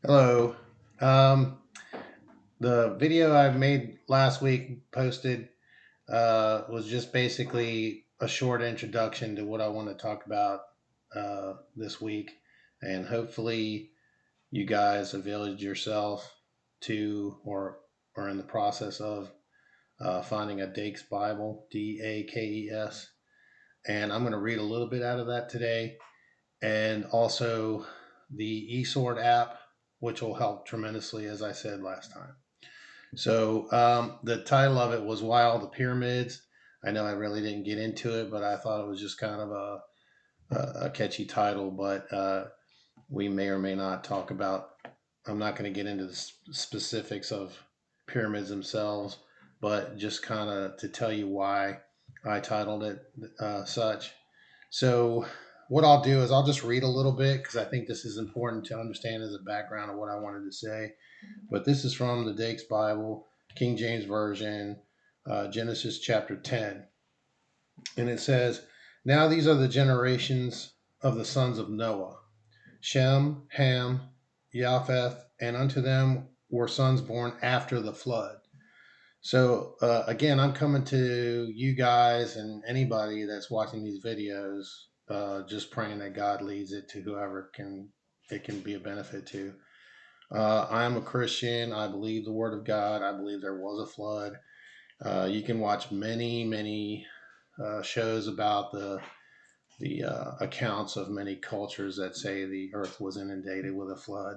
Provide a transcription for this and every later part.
Hello. Um, the video I made last week posted was just basically a short introduction to what I want to talk about this week, and hopefully you guys availed yourself to or are in the process of finding a Dakes Bible, Dakes, and I'm going to read a little bit out of that today, and also the eSword app, which will help tremendously, as I said last time. So the title of it was "Why All the Pyramids." I know I really didn't get into it, but I thought it was just kind of a catchy title. But we may or may not talk about. I'm not going to get into the specifics of pyramids themselves, but just kind of to tell you why I titled it such. So what I'll do is I'll just read a little bit because I think this is important to understand as a background of what I wanted to say. But this is from the Dakes Bible, King James Version, Genesis chapter 10. And it says, "Now these are the generations of the sons of Noah: Shem, Ham, Japheth, and unto them were sons born after the flood." So, again, I'm coming to you guys and anybody that's watching these videos, just praying that God leads it to whoever it can be a benefit to. I am a Christian. I believe the Word of God. I believe there was a flood. You can watch many shows about the accounts of many cultures that say the earth was inundated with a flood.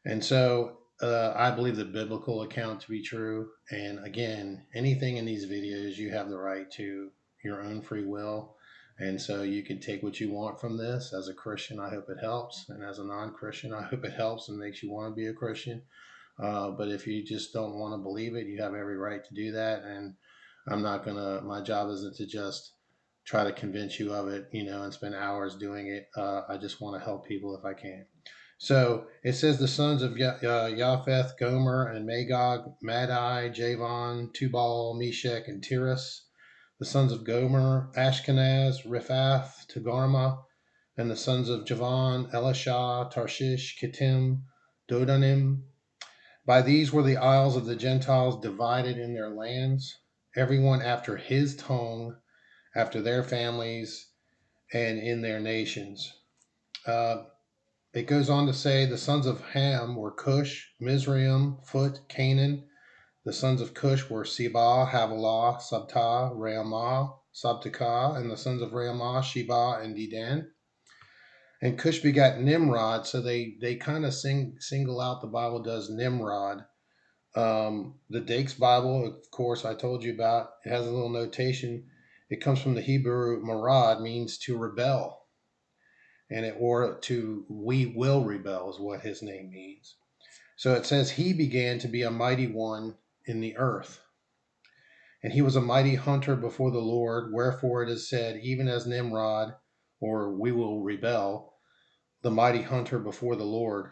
And so I believe the biblical account to be true. And again, anything in these videos, you have the right to your own free will. And so you can take what you want from this. As a Christian, I hope it helps. And as a non Christian, I hope it helps and makes you want to be a Christian. But if you just don't want to believe it, you have every right to do that. And I'm not going to, my job isn't to just try to convince you of it, and spend hours doing it. I just want to help people if I can. So it says the sons of Japheth, Gomer, and Magog, Madai, Javan, Tubal, Meshach, and Tiras. The sons of Gomer, Ashkenaz, Riphath, Togarmah, and the sons of Javan, Elisha, Tarshish, Kittim, Dodanim. By these were the isles of the Gentiles divided in their lands, everyone after his tongue, after their families, and in their nations. It goes on to say the sons of Ham were Cush, Mizraim, Phut, Canaan. The sons of Cush were Seba, Havilah, Sabta, Raamah, Sabtakah, and the sons of Raamah, Sheba, and Dedan. And Cush begat Nimrod, so they kind of single out, the Bible does, Nimrod. The Dakes Bible, of course, I told you about, it has a little notation. It comes from the Hebrew marad, means to rebel, and it or to we will rebel is what his name means. So it says he began to be a mighty one in the earth, and he was a mighty hunter before the Lord. Wherefore it is said, even as Nimrod, or we will rebel, the mighty hunter before the Lord.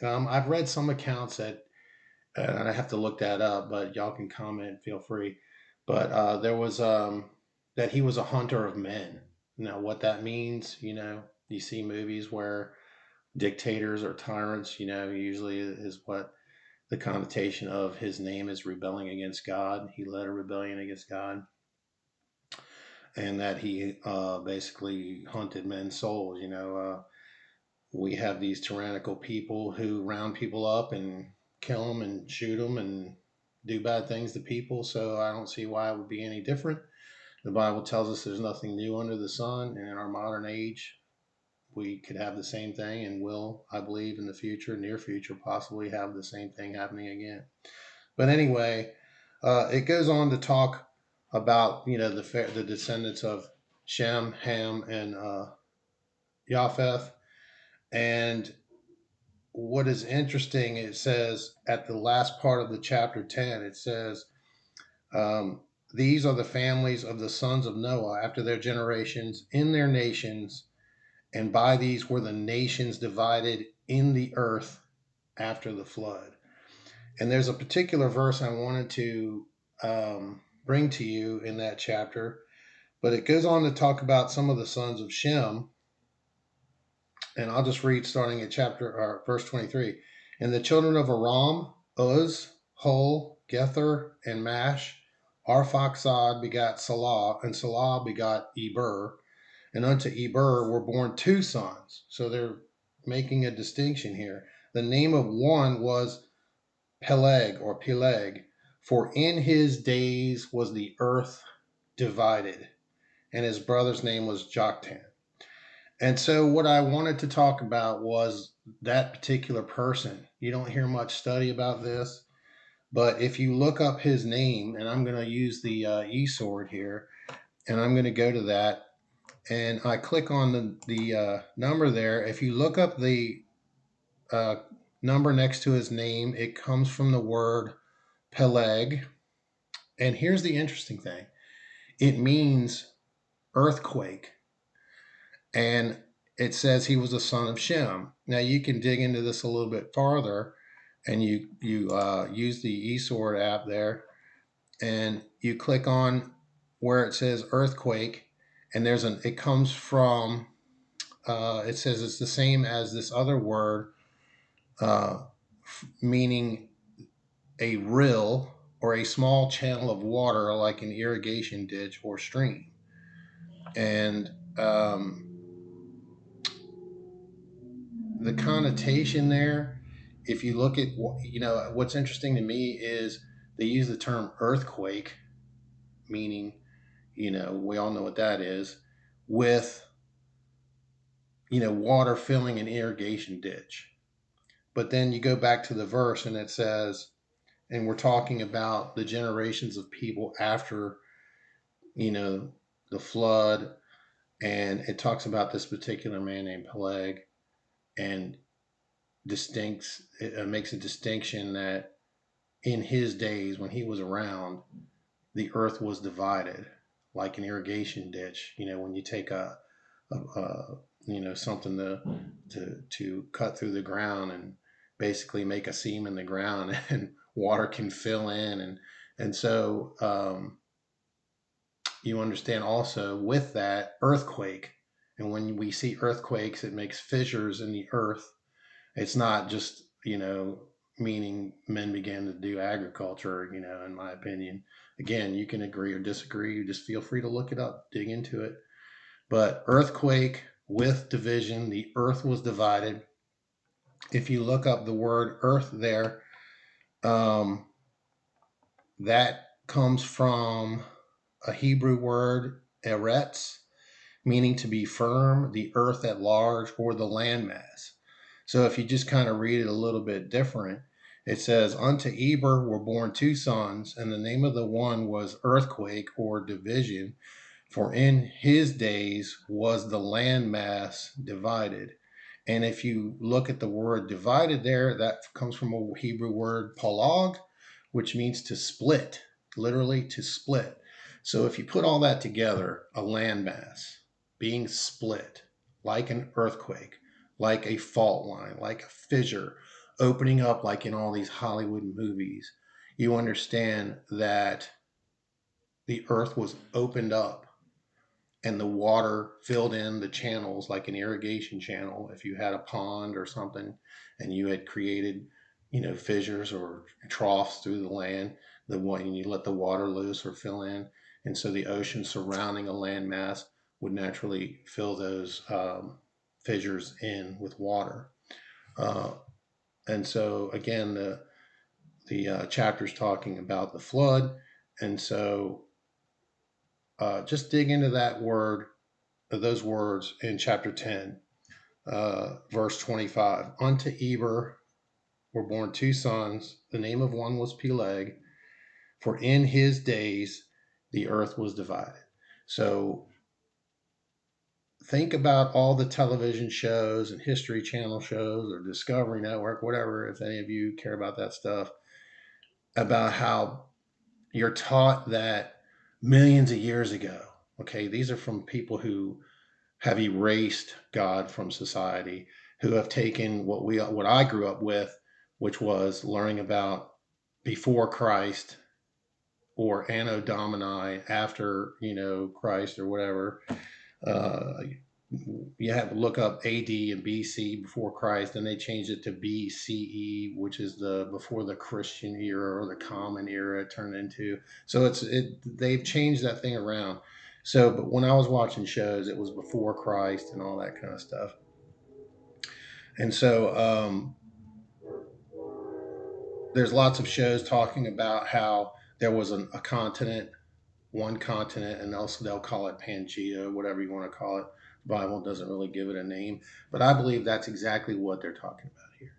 I've read some accounts that, and I have to look that up, but y'all can comment, feel free. But there was that he was a hunter of men. Now, what that means, you see movies where dictators or tyrants, usually is what the connotation of his name is: rebelling against God. He led a rebellion against God, and that he basically hunted men's souls. We have these tyrannical people who round people up and kill them and shoot them and do bad things to people. So I don't see why it would be any different. The Bible tells us there's nothing new under the sun, and in our modern age, we could have the same thing, and will, I believe, in the future, near future, possibly have the same thing happening again. But anyway, it goes on to talk about the descendants of Shem, Ham, and Japheth. And what is interesting, it says at the last part of the chapter 10, it says, um, "These are the families of the sons of Noah after their generations in their nations, and by these were the nations divided in the earth after the flood." And there's a particular verse I wanted to bring to you in that chapter, but it goes on to talk about some of the sons of Shem. And I'll just read starting at chapter or verse 23. And the children of Aram, Uz, Hol, Gether, and Mash. Arphaxad begot Salah, and Salah begot Eber. And unto Eber were born two sons. So they're making a distinction here. The name of one was Peleg or Peleg, for in his days was the earth divided, and his brother's name was Joktan. And so, what I wanted to talk about was that particular person. You don't hear much study about this, but if you look up his name, and I'm going to use the e-sword here, and I'm going to go to that, and I click on the number there. If you look up the uh, number next to his name, it comes from the word Peleg. And here's the interesting thing: it means earthquake. And it says he was a son of Shem. Now you can dig into this a little bit farther, and you use the eSword app there, and you click on where it says earthquake, and it comes from it says it's the same as this other word, meaning a rill or a small channel of water like an irrigation ditch or stream. And the connotation there, if you look at, what's interesting to me is they use the term earthquake, meaning, we all know what that is, with, water filling an irrigation ditch. But then you go back to the verse and it says, and we're talking about the generations of people after, the flood. And it talks about this particular man named Peleg, and it makes a distinction that in his days when he was around, the earth was divided like an irrigation ditch. When you take something to cut through the ground and basically make a seam in the ground, and water can fill in, and so you understand also with that earthquake. And when we see earthquakes, it makes fissures in the earth. It's not just, meaning men began to do agriculture, in my opinion. Again, you can agree or disagree. You just feel free to look it up, dig into it. But earthquake with division, the earth was divided. If you look up the word earth there, that comes from a Hebrew word, eretz, meaning to be firm, the earth at large, or the landmass. So if you just kind of read it a little bit different, it says, unto Eber were born two sons, and the name of the one was earthquake or division, for in his days was the landmass divided. And if you look at the word divided there, that comes from a Hebrew word palag, which means to split, literally to split. So if you put all that together, a landmass being split like an earthquake, like a fault line, like a fissure opening up, like in all these Hollywood movies, you understand that the earth was opened up and the water filled in the channels like an irrigation channel. If you had a pond or something and you had created, fissures or troughs through the land, and you let the water loose or fill in, and so the ocean surrounding a landmass would naturally fill those fissures in with water. And so again, the chapter's talking about the flood, and so just dig into those words in chapter 10, verse 25. Unto Eber were born two sons. The name of one was Peleg, for in his days the earth was divided. So think about all the television shows and History Channel shows or Discovery Network, whatever, if any of you care about that stuff, about how you're taught that millions of years ago, okay, these are from people who have erased God from society, who have taken what I grew up with, which was learning about before Christ or Anno Domini after Christ or whatever, you have to look up AD and BC, before Christ, and they changed it to BCE, which is the before the Christian era, or the Common Era it turned into. So they've changed that thing around. So, but when I was watching shows, it was before Christ and all that kind of stuff. And so there's lots of shows talking about how there was a continent, one continent, and also they'll call it Pangea, whatever you want to call it. The Bible doesn't really give it a name, but I believe that's exactly what they're talking about here.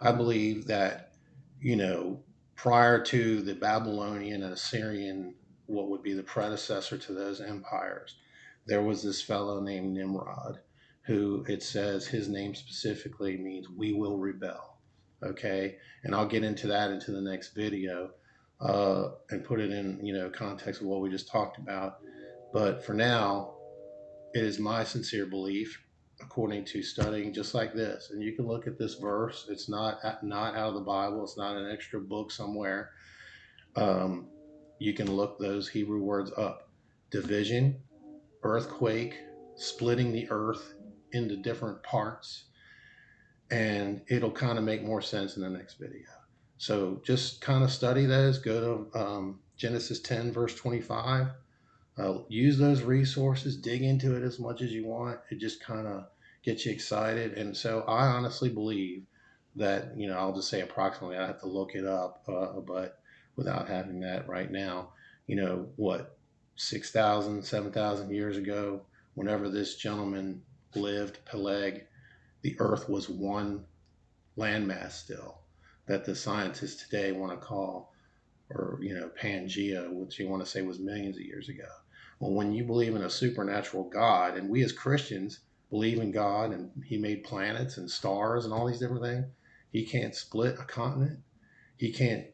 I believe that, you know, prior to the Babylonian and Assyrian, what would be the predecessor to those empires, there was this fellow named Nimrod, who it says his name specifically means we will rebel. Okay. And I'll get into that into the next video, and put it in, context of what we just talked about. But for now, it is my sincere belief, according to studying just like this, and you can look at this verse. It's not out of the Bible. It's not an extra book somewhere. Um, you can look those Hebrew words up: division, earthquake, splitting the earth into different parts, and it'll kind of make more sense in the next video. So just kind of study those. Go to Genesis 10, verse 25. Use those resources, dig into it as much as you want. It just kind of gets you excited. And so I honestly believe that, I'll just say approximately, I have to look it up, but without having that right now, what, 6,000, 7,000 years ago, whenever this gentleman lived, Peleg, the earth was one landmass still, that the scientists today want to call, or Pangea, which you want to say was millions of years ago. Well, when you believe in a supernatural God, and we as Christians believe in God, and He made planets and stars and all these different things, He can't split a continent. He can't,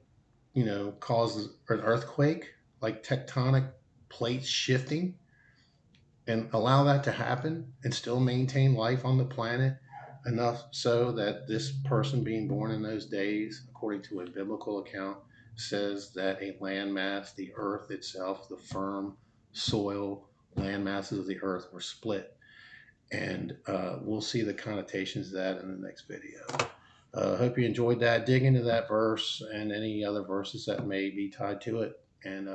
cause an earthquake, like tectonic plates shifting, and allow that to happen and still maintain life on the planet, enough so that this person being born in those days, according to a biblical account, says that a landmass, the earth itself, the firm soil land masses of the earth were split. And we'll see the connotations of that in the next video. Hope you enjoyed that. Dig into that verse and any other verses that may be tied to it. And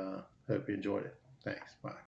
hope you enjoyed it. Thanks. Bye.